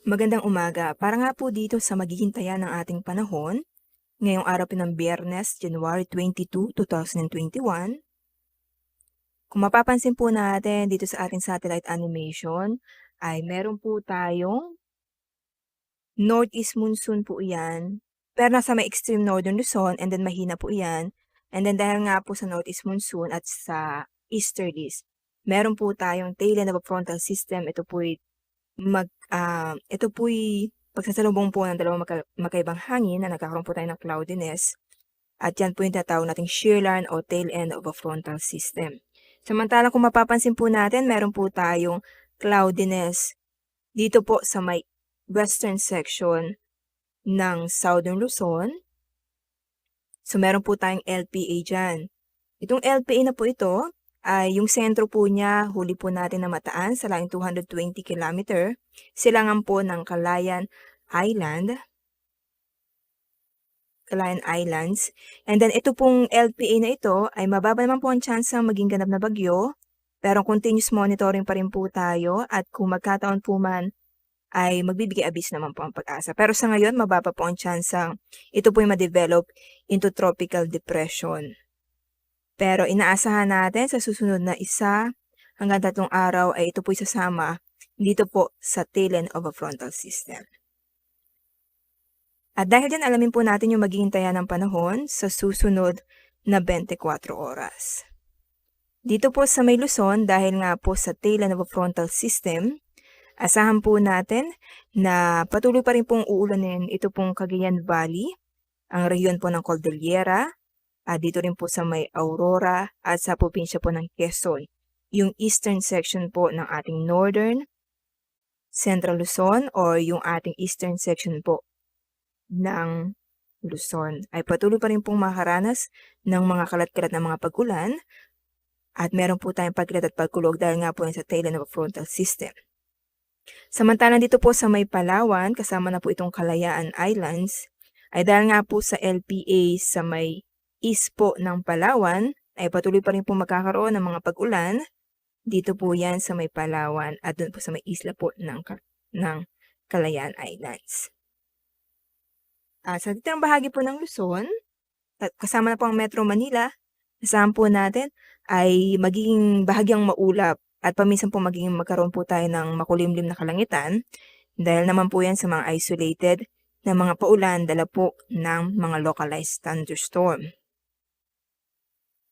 Magandang umaga. Para nga po dito sa magiging taya ng ating panahon, ngayong araw po ng Biyernes, January 22, 2021. Kung mapapansin po natin dito sa ating satellite animation, ay meron po tayong northeast monsoon po iyan. Pero nasa may extreme northern Luzon and then mahina po iyan. And then dahil nga po sa northeast monsoon at sa easterlies, meron po tayong tail end of a frontal system. Ito po'y pagsasalubong po ng dalawang magkaibang hangin na nagkakaroon po tayo ng cloudiness. At yan po yung tinatawag nating shear line o tail end of a frontal system. Samantalang kung mapapansin po natin, meron po tayong cloudiness dito po sa may western section ng southern Luzon. So meron po tayong LPA dyan. Itong LPA na po ito ay yung sentro po niya, huli po natin na mataan sa laing 220 km, silangan po ng Calayan Islands. And then ito pong LPA na ito ay mababa naman po ang chance ng maging ganap na bagyo, pero continuous monitoring pa rin po tayo at kung magkataon po man ay magbibigay abis naman po ang pag-asa. Pero sa ngayon, mababa po ang chance ng ito po ay ma-develop into tropical depression. Pero inaasahan natin sa susunod na 1 hanggang 3 araw ay ito po'y sasama dito po sa tail end of a frontal system. At dahil dyan, alamin po natin yung magiging taya ng panahon sa susunod na 24 oras. Dito po sa may Luzon, dahil nga po sa tail end of a frontal system, asahan po natin na patuloy pa rin pong uulanin ito pong Cagayan Valley, ang rehiyon po ng Cordillera, dito rin po sa may Aurora at sa probinsya po ng Quezon, yung eastern section po ng ating northern, central Luzon or yung ating eastern section po ng Luzon ay patuloy pa rin pong makaranas ng mga kalat-kalat na mga pag-ulan at meron po tayong pagkilat at pagkulog dahil nga po yan sa tail end of a frontal system. Samantalang dito po sa may Palawan, kasama na po itong Kalayaan Islands, ay dahil nga po sa LPA sa may east po ng Palawan, ay patuloy pa rin po magkakaroon ng mga pag-ulan. Dito po yan sa may Palawan at doon po sa may isla po ng Kalayaan Islands. Sa ditong bahagi po ng Luzon, kasama na po ang Metro Manila, asahan po natin ay magiging bahagyang maulap at paminsan po magkaroon po tayo ng makulimlim na kalangitan dahil naman po yan sa mga isolated na mga paulan dala po ng mga localized thunderstorm.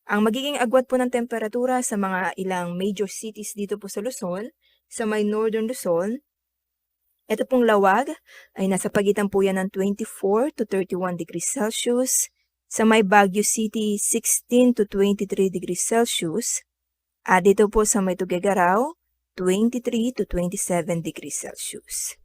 Ang magiging agwat po ng temperatura sa mga ilang major cities dito po sa Luzon, sa may northern Luzon, ito pong Lawag ay nasa pagitan po yan ng 24 to 31 degrees Celsius, sa may Baguio City 16 to 23 degrees Celsius, dito po sa may Tuguegarao 23 to 27 degrees Celsius.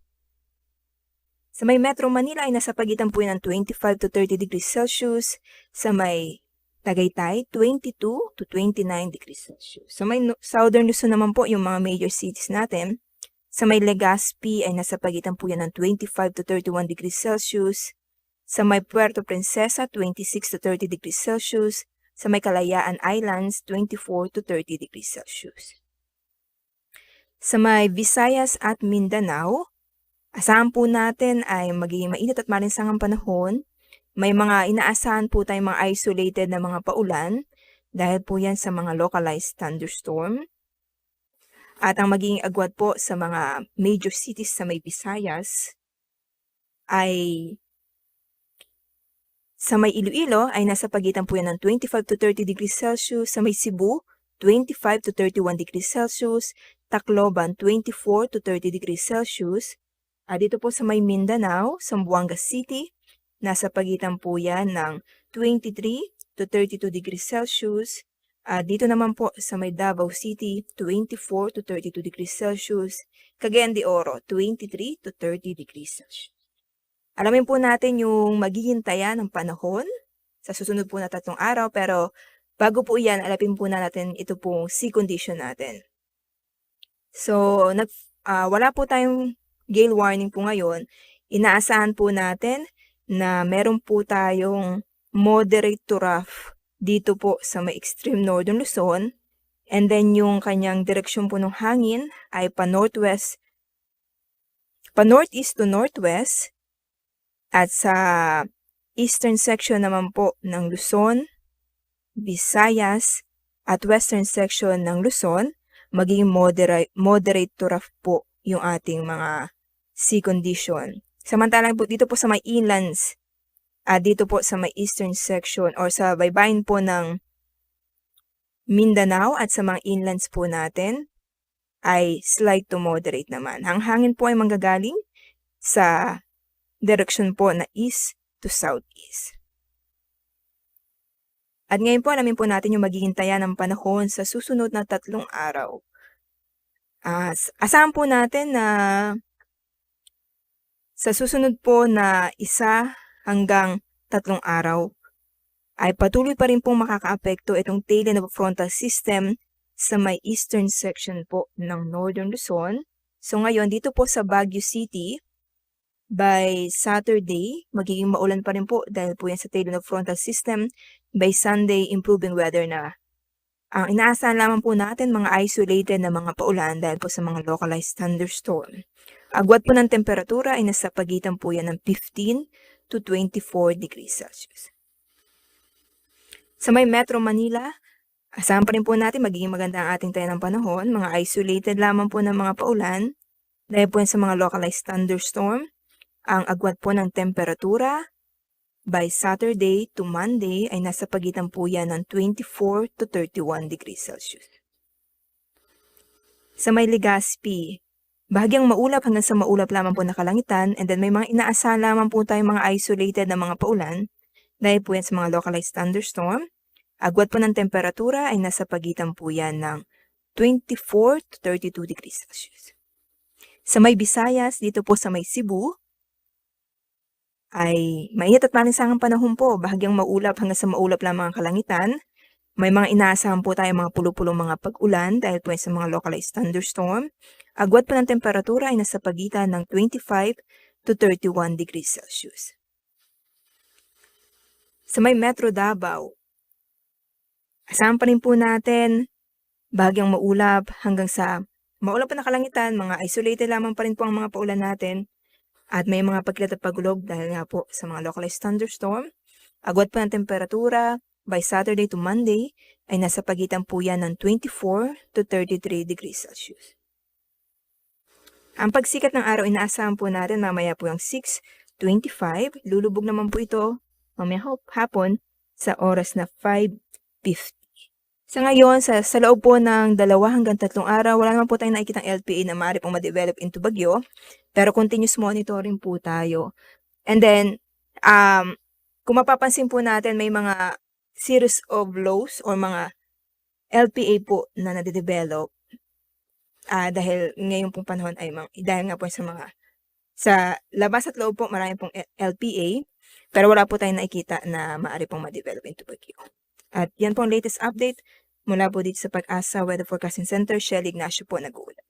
Sa may Metro Manila ay nasa pagitan po yan ng 25 to 30 degrees Celsius, sa may Tagaytay, 22 to 29 degrees Celsius. Sa may Southern Luzon naman po, yung mga major cities natin, sa may Legazpi ay nasa pagitan po yan ng 25 to 31 degrees Celsius, sa may Puerto Princesa, 26 to 30 degrees Celsius, sa may Kalayaan Islands, 24 to 30 degrees Celsius. Sa may Visayas at Mindanao, asahan po natin ay magiging mainit at malinsangang panahon. May mga inaasahan po tayong mga isolated na mga paulan dahil po yan sa mga localized thunderstorm. At ang magiging agwat po sa mga major cities sa may Visayas ay sa may Iloilo ay nasa pagitan po yan ng 25 to 30 degrees Celsius, sa may Cebu 25 to 31 degrees Celsius, Tacloban 24 to 30 degrees Celsius. Dito po sa may Mindanao, Zamboanga City, nasa pagitan po yan ng 23 to 32 degrees Celsius. Dito naman po sa may Davao City, 24 to 32 degrees Celsius. Cagayan de Oro, 23 to 30 degrees Celsius. Alamin po natin yung magiging taya ng panahon sa susunod po na 3 araw, pero bago po iyan, alapin po na natin ito pong sea condition natin. So, wala po tayong gale warning po ngayon. Inaasahan po natin na meron po tayong moderate to rough dito po sa may extreme northern Luzon. And then yung kanyang direksyon po ng hangin ay pa northwest pa-northeast to northwest at sa eastern section naman po ng Luzon, Visayas at western section ng Luzon, maging moderate to rough po yung ating mga sea condition. Samantalang po dito po sa may inlands, dito po sa may eastern section or sa baybayin po ng Mindanao at sa mga inlands po natin ay slight to moderate naman. Ang hangin po ay manggagaling sa direksyon po na east to southeast. At ngayon po, alamin po natin yung magiging taya ng panahon sa susunod na 3 araw. Asahan po natin na sa susunod po na 1 hanggang 3 araw ay patuloy pa rin pong makakaapekto itong tail end of frontal system sa may eastern section po ng Northern Luzon. So ngayon, dito po sa Baguio City, by Saturday, magiging maulan pa rin po dahil po yan sa tail end of frontal system. By Sunday, improving weather na. Ang inaasahan lamang po natin mga isolated na mga paulan dahil po sa mga localized thunderstorm. Agwat po ng temperatura ay nasa pagitan po yan ng 15 to 24 degrees Celsius. Sa may Metro Manila, asahan pa rin po natin magiging maganda ang ating taya ng panahon. Mga isolated lamang po ng mga paulan dahil po yan sa mga localized thunderstorm. Ang agwat po ng temperatura by Saturday to Monday ay nasa pagitan po yan ng 24 to 31 degrees Celsius. Sa may Legazpi, bahagyang maulap hanggang sa maulap lamang po na kalangitan, and then may mga inaasahan lamang po tayong mga isolated na mga paulan dahil po yan sa mga localized thunderstorm. Agwat po ng temperatura ay nasa pagitan po yan ng 24 to 32 degrees Celsius. Sa may Visayas, dito po sa may Cebu, ay mainit at malinsangang panahon po, bahagyang maulap hanggang sa maulap lamang ang kalangitan. May mga inaasahan po tayo mga pulo-pulong mga pag-ulan dahil po sa mga localized thunderstorm. Agwat po ng temperatura ay nasa pagitan ng 25 to 31 degrees Celsius. Sa may Metro Davao, asahan pa rin po natin bahagyang maulap hanggang sa maulap pa na kalangitan, mga isolated lamang pa rin po ang mga paulan natin. At may mga pagkilat at pagulog dahil nga po sa mga localized thunderstorm. Agwat pa ng temperatura by Saturday to Monday ay nasa pagitan po yan ng 24 to 33 degrees Celsius. Ang pagsikat ng araw inaasahan po natin mamaya po yung 6:25. Lulubog naman po ito mamaya hapon sa oras na 5:50. Sa ngayon, sa loob po ng 2 hanggang 3 araw, wala naman po tayong nakikitang LPA na maaari pong ma-develop into bagyo. Pero continuous monitoring po tayo. And then, kung mapapansin po natin, may mga series of lows or mga LPA po na nade-develop. Dahil ngayon pong panahon ay dahil nga po sa labas at loob po marami pong LPA. Pero wala po tayong nakikita na maaari pong ma-develop into bagyo. At yan po ang latest update mula po dito sa Pag-asa Weather Forecasting Center. Shelly Ignacio po nag-uulat.